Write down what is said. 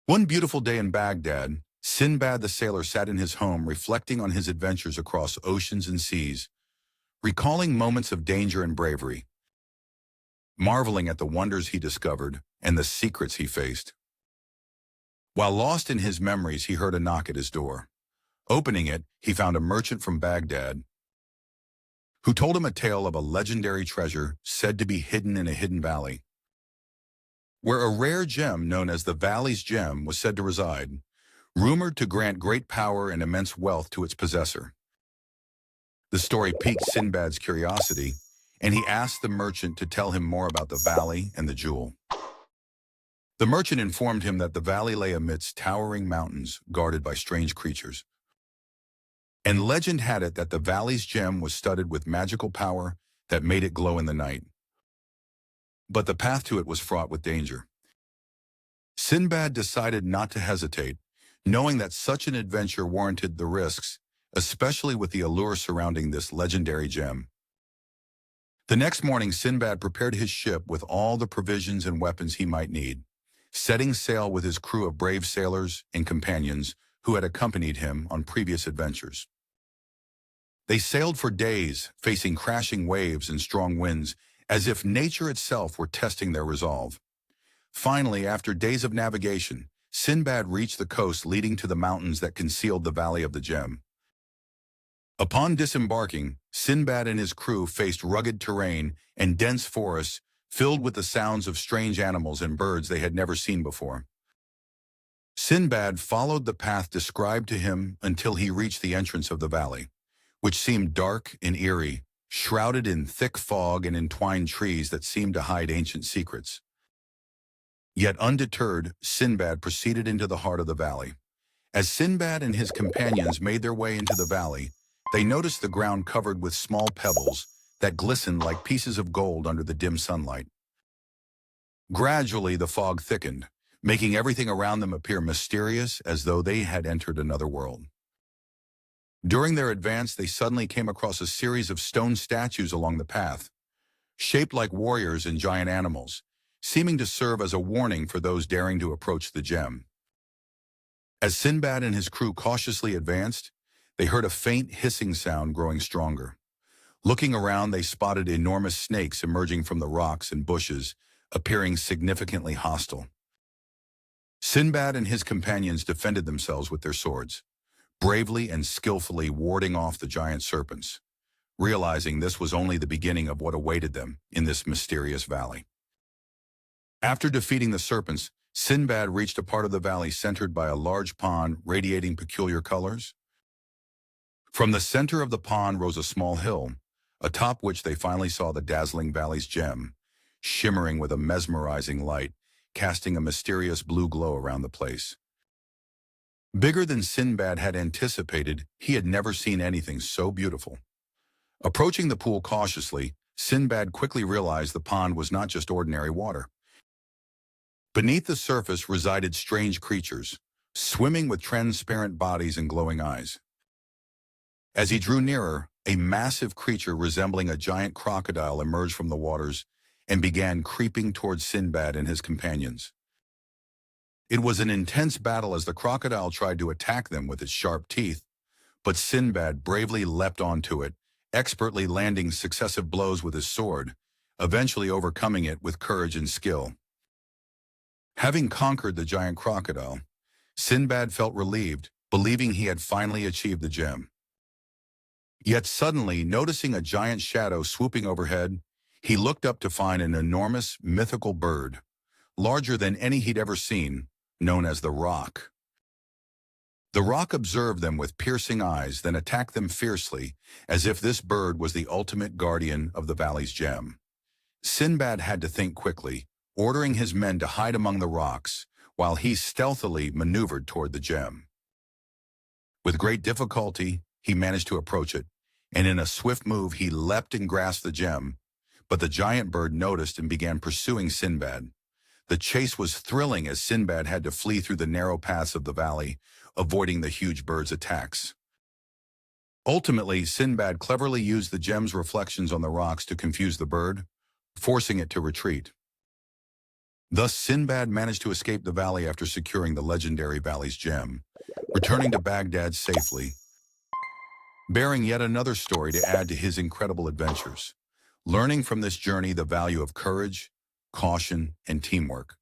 One beautiful day in Baghdad, Sinbad the sailor sat in his home reflecting on his adventures across oceans and seas, recalling moments of danger and bravery, marveling at the wonders he discovered and the secrets he faced. While lost in his memories, he heard a knock at his door. Opening it, he found a merchant from Baghdad who told him a tale of a legendary treasure said to be hidden in a hidden valley, where a rare gem known as the valley's gem was said to reside, rumored to grant great power and immense wealth to its possessor. The story piqued Sinbad's curiosity, and he asked the merchant to tell him more about the valley and the jewel. The merchant informed him that the valley lay amidst towering mountains guarded by strange creatures. And legend had it that the valley's gem was studded with magical power that made it glow in the night. But the path to it was fraught with danger. Sinbad decided not to hesitate, knowing that such an adventure warranted the risks, especially with the allure surrounding this legendary gem. The next morning, Sinbad prepared his ship with all the provisions and weapons he might need, setting sail with his crew of brave sailors and companions who had accompanied him on previous adventures. They sailed for days, facing crashing waves and strong winds, as if nature itself were testing their resolve. Finally, after days of navigation, Sinbad reached the coast leading to the mountains that concealed the Valley of the Gem. Upon disembarking, Sinbad and his crew faced rugged terrain and dense forests filled with the sounds of strange animals and birds they had never seen before. Sinbad followed the path described to him until he reached the entrance of the valley, which seemed dark and eerie, shrouded in thick fog and entwined trees that seemed to hide ancient secrets. Yet undeterred, Sinbad proceeded into the heart of the valley. As Sinbad and his companions made their way into the valley, they noticed the ground covered with small pebbles that glistened like pieces of gold under the dim sunlight. Gradually, the fog thickened, making everything around them appear mysterious as though they had entered another world. During their advance, they suddenly came across a series of stone statues along the path, shaped like warriors and giant animals, seeming to serve as a warning for those daring to approach the gem. As Sinbad and his crew cautiously advanced, they heard a faint hissing sound growing stronger. Looking around, they spotted enormous snakes emerging from the rocks and bushes, appearing significantly hostile. Sinbad and his companions defended themselves with their swords, bravely and skillfully warding off the giant serpents, realizing this was only the beginning of what awaited them in this mysterious valley. After defeating the serpents, Sinbad reached a part of the valley centered by a large pond radiating peculiar colors. From the center of the pond rose a small hill, atop which they finally saw the dazzling valley's gem, shimmering with a mesmerizing light, casting a mysterious blue glow around the place. Bigger than Sinbad had anticipated, he had never seen anything so beautiful. Approaching the pool cautiously, Sinbad quickly realized the pond was not just ordinary water. Beneath the surface resided strange creatures, swimming with transparent bodies and glowing eyes. As he drew nearer, a massive creature resembling a giant crocodile emerged from the waters and began creeping towards Sinbad and his companions. It was an intense battle as the crocodile tried to attack them with its sharp teeth, but Sinbad bravely leapt onto it, expertly landing successive blows with his sword, eventually overcoming it with courage and skill. Having conquered the giant crocodile, Sinbad felt relieved, believing he had finally achieved the gem. Yet suddenly, noticing a giant shadow swooping overhead, he looked up to find an enormous, mythical bird, larger than any he'd ever seen, known as the Roc. The Roc observed them with piercing eyes, then attacked them fiercely, as if this bird was the ultimate guardian of the valley's gem. Sinbad had to think quickly, ordering his men to hide among the rocks, while he stealthily maneuvered toward the gem. With great difficulty, he managed to approach it, and in a swift move he leapt and grasped the gem, but the giant bird noticed and began pursuing Sinbad. The chase was thrilling as Sinbad had to flee through the narrow paths of the valley, avoiding the huge bird's attacks. Ultimately, Sinbad cleverly used the gem's reflections on the rocks to confuse the bird, forcing it to retreat. Thus, Sinbad managed to escape the valley after securing the legendary valley's gem, returning to Baghdad safely, bearing yet another story to add to his incredible adventures. Learning from this journey the value of courage, caution, and teamwork.